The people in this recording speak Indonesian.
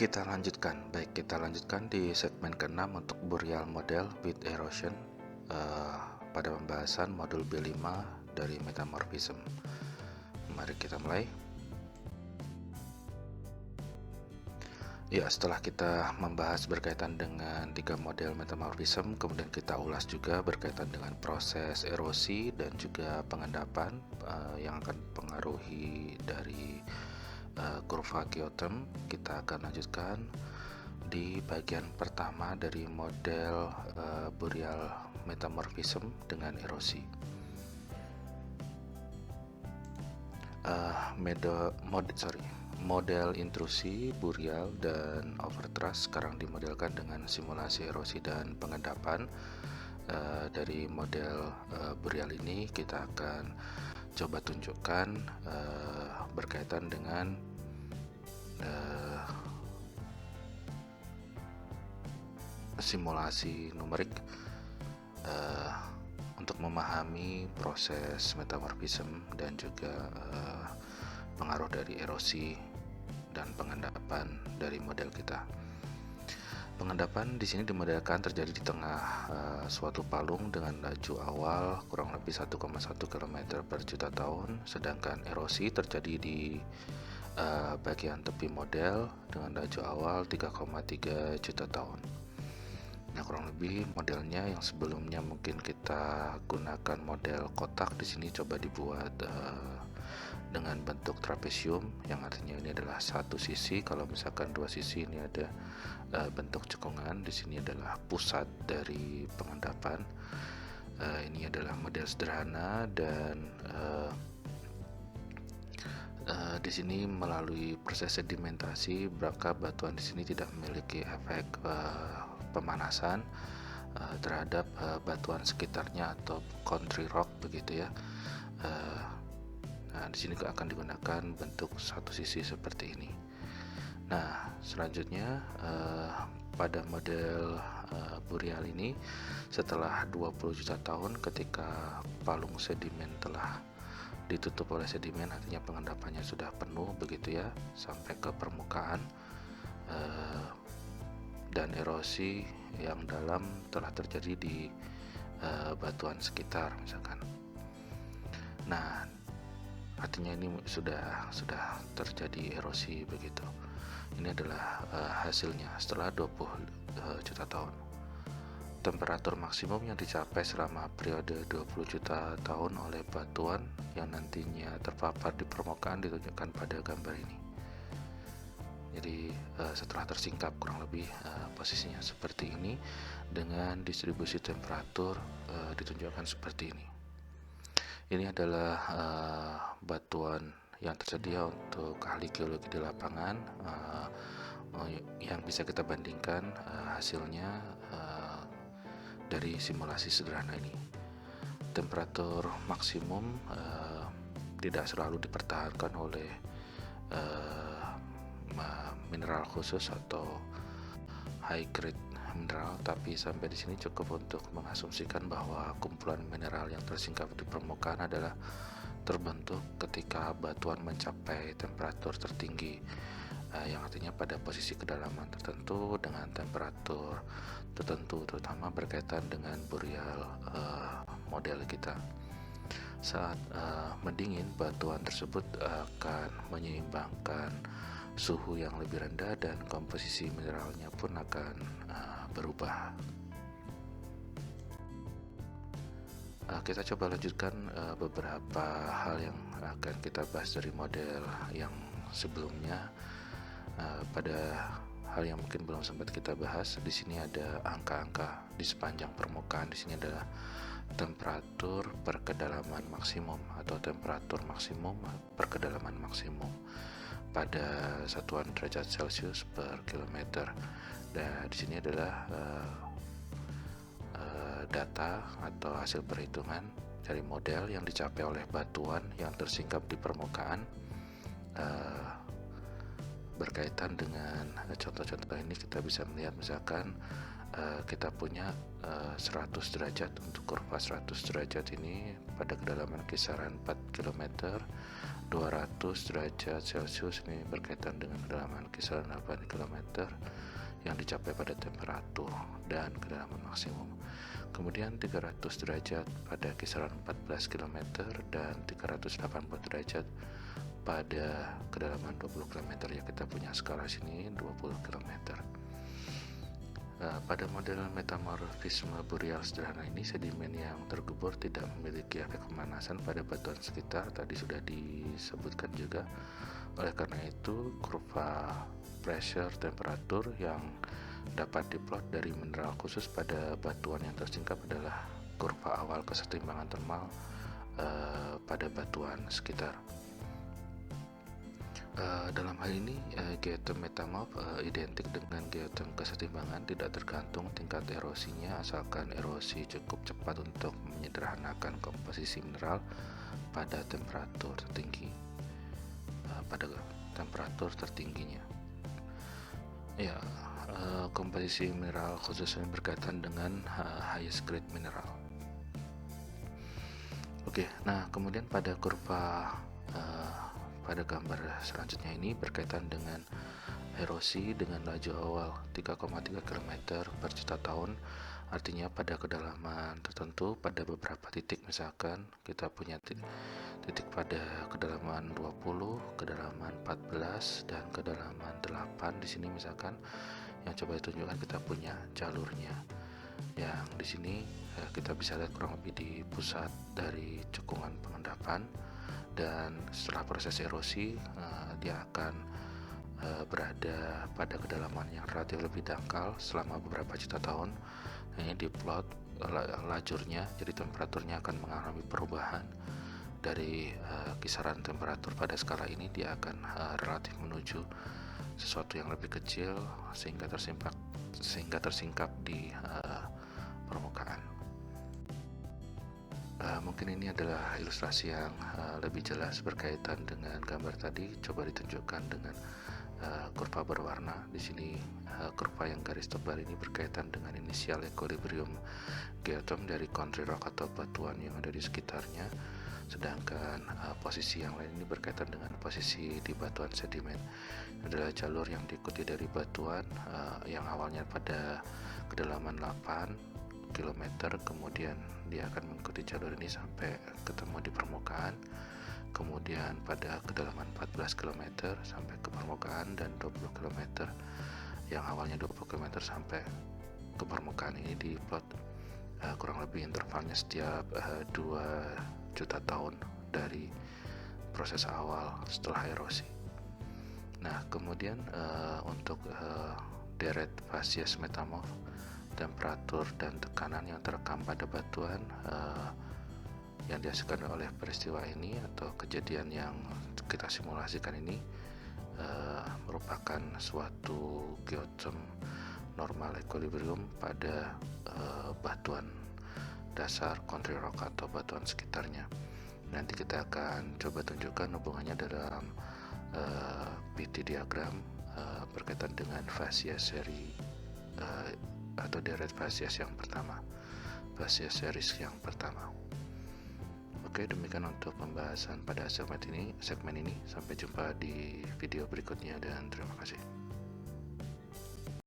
Kita lanjutkan di segmen ke-6 untuk Boreal Model with Erosion pada pembahasan modul B5 dari Metamorphism. Mari kita mulai. Ya, setelah kita membahas berkaitan dengan 3 model metamorphism, kemudian kita ulas juga berkaitan dengan proses erosi dan juga pengendapan yang akan pengaruhi dari kurva geotherm. Kita akan lanjutkan di bagian pertama dari model boreal metamorphism dengan erosi. Model intrusi, boreal, dan overthrust sekarang dimodelkan dengan simulasi erosi dan pengendapan. Dari model boreal ini kita akan coba tunjukkan berkaitan dengan simulasi numerik untuk memahami proses metamorphism dan juga pengaruh dari erosi dan pengendapan dari model kita. Pengendapan di sini dimodelkan terjadi di tengah suatu palung dengan laju awal kurang lebih 1,1 km per juta tahun, sedangkan erosi terjadi di bagian tepi model dengan laju awal 3,3 juta tahun. Nah, kurang lebih modelnya yang sebelumnya mungkin kita gunakan model kotak, di sini coba dibuat dengan bentuk trapesium, yang artinya ini adalah satu sisi. Kalau misalkan dua sisi, ini ada bentuk cekungan. Di sini adalah pusat dari pengendapan. Ini adalah model sederhana dan di sini melalui proses sedimentasi, maka batuan di sini tidak memiliki efek pemanasan terhadap batuan sekitarnya atau country rock begitu ya. Nah, di sini akan digunakan bentuk satu sisi seperti ini. Nah, selanjutnya pada model boreal ini, setelah 20 juta tahun ketika palung sedimen telah ditutup oleh sedimen, artinya pengendapannya sudah penuh begitu ya sampai ke permukaan, dan erosi yang dalam telah terjadi di batuan sekitar misalkan. Nah, artinya ini sudah terjadi erosi begitu. Ini adalah hasilnya setelah 20 juta tahun. Temperatur maksimum yang dicapai selama periode 20 juta tahun oleh batuan yang nantinya terpapar di permukaan ditunjukkan pada gambar ini. Jadi setelah tersingkap kurang lebih posisinya seperti ini, dengan distribusi temperatur ditunjukkan seperti ini. Ini adalah batuan yang tersedia untuk ahli geologi di lapangan, yang bisa kita bandingkan hasilnya dari simulasi sederhana ini. Temperatur maksimum tidak selalu dipertahankan oleh mineral khusus atau high grade mineral, tapi sampai di sini cukup untuk mengasumsikan bahwa kumpulan mineral yang tersingkap di permukaan adalah terbentuk ketika batuan mencapai temperatur tertinggi, yang artinya pada posisi kedalaman tertentu dengan temperatur tertentu, terutama berkaitan dengan boreal model kita. Saat mendingin, batuan tersebut akan menyeimbangkan suhu yang lebih rendah dan komposisi mineralnya pun akan berubah. Kita coba lanjutkan beberapa hal yang akan kita bahas dari model yang sebelumnya. Pada hal yang mungkin belum sempat kita bahas, di sini ada angka-angka di sepanjang permukaan. Di sini adalah temperatur per kedalaman maksimum atau temperatur maksimum per kedalaman maksimum pada satuan derajat Celcius per kilometer. Dan di sini adalah data atau hasil perhitungan dari model yang dicapai oleh batuan yang tersingkap di permukaan. Berkaitan dengan contoh-contoh ini, kita bisa melihat misalkan kita punya 100 derajat. Untuk kurva 100 derajat ini pada kedalaman kisaran 4 km, 200 derajat Celcius ini berkaitan dengan kedalaman kisaran 8 km yang dicapai pada temperatur dan kedalaman maksimum. Kemudian 300 derajat pada kisaran 14 km dan 380 derajat pada kedalaman 20 km. Ya, kita punya skala sini 20 km. Pada model metamorfisme boreal sederhana ini, sedimen yang tergubur tidak memiliki efek pemanasan pada batuan sekitar, tadi sudah disebutkan juga. Oleh karena itu, kurva pressure temperatur yang dapat diplot dari mineral khusus pada batuan yang tersingkap adalah kurva awal kesetimbangan termal pada batuan sekitar. Dalam hal ini, geoterm metamorf identik dengan geoterm kesetimbangan, tidak tergantung tingkat erosinya, asalkan erosi cukup cepat untuk menyederhanakan komposisi mineral pada temperatur tertinggi. Pada temperatur tertingginya, ya, komposisi mineral khususnya berkaitan dengan highest grade mineral. Oke, nah kemudian pada kurva pada gambar selanjutnya ini berkaitan dengan erosi dengan laju awal 3,3 km per juta tahun. Artinya pada kedalaman tertentu, pada beberapa titik, misalkan kita punya titik pada kedalaman 20, kedalaman 14, dan kedalaman 8 di sini misalkan, yang coba ditunjukkan kita punya jalurnya. Yang di sini kita bisa lihat kurang lebih di pusat dari cekungan pengendapan, dan setelah proses erosi dia akan berada pada kedalaman yang relatif lebih dangkal selama beberapa juta tahun. Ini diplot lajurnya, jadi temperaturnya akan mengalami perubahan dari kisaran temperatur pada skala ini. Dia akan relatif menuju sesuatu yang lebih kecil sehingga tersingkap di permukaan. Mungkin ini adalah ilustrasi yang lebih jelas berkaitan dengan gambar tadi. Coba ditunjukkan dengan kurva berwarna. Di sini kurva yang garis tebal ini berkaitan dengan inisial equilibrium geoterm dari country rock atau batuan yang ada di sekitarnya. Sedangkan posisi yang lain ini berkaitan dengan posisi di batuan sedimen. Adalah jalur yang diikuti dari batuan yang awalnya pada kedalaman 8 km, kemudian dia akan mengikuti jalur ini sampai ketemu di permukaan, kemudian pada kedalaman 14 km sampai ke permukaan, dan 20 km yang awalnya 20 km sampai ke permukaan. Ini diplot kurang lebih intervalnya setiap 2 juta tahun dari proses awal setelah erosi. Nah, kemudian untuk deret facies metamorf, temperatur dan tekanan yang terekam pada batuan yang dihasilkan oleh peristiwa ini atau kejadian yang kita simulasikan ini merupakan suatu geoterm normal equilibrium pada batuan dasar country rock atau batuan sekitarnya. Nanti kita akan coba tunjukkan hubungannya dalam PT diagram berkaitan dengan facies seri atau deret facies yang pertama, facies series yang pertama. Oke, demikian untuk pembahasan pada segmen ini. Sampai jumpa di video berikutnya dan terima kasih.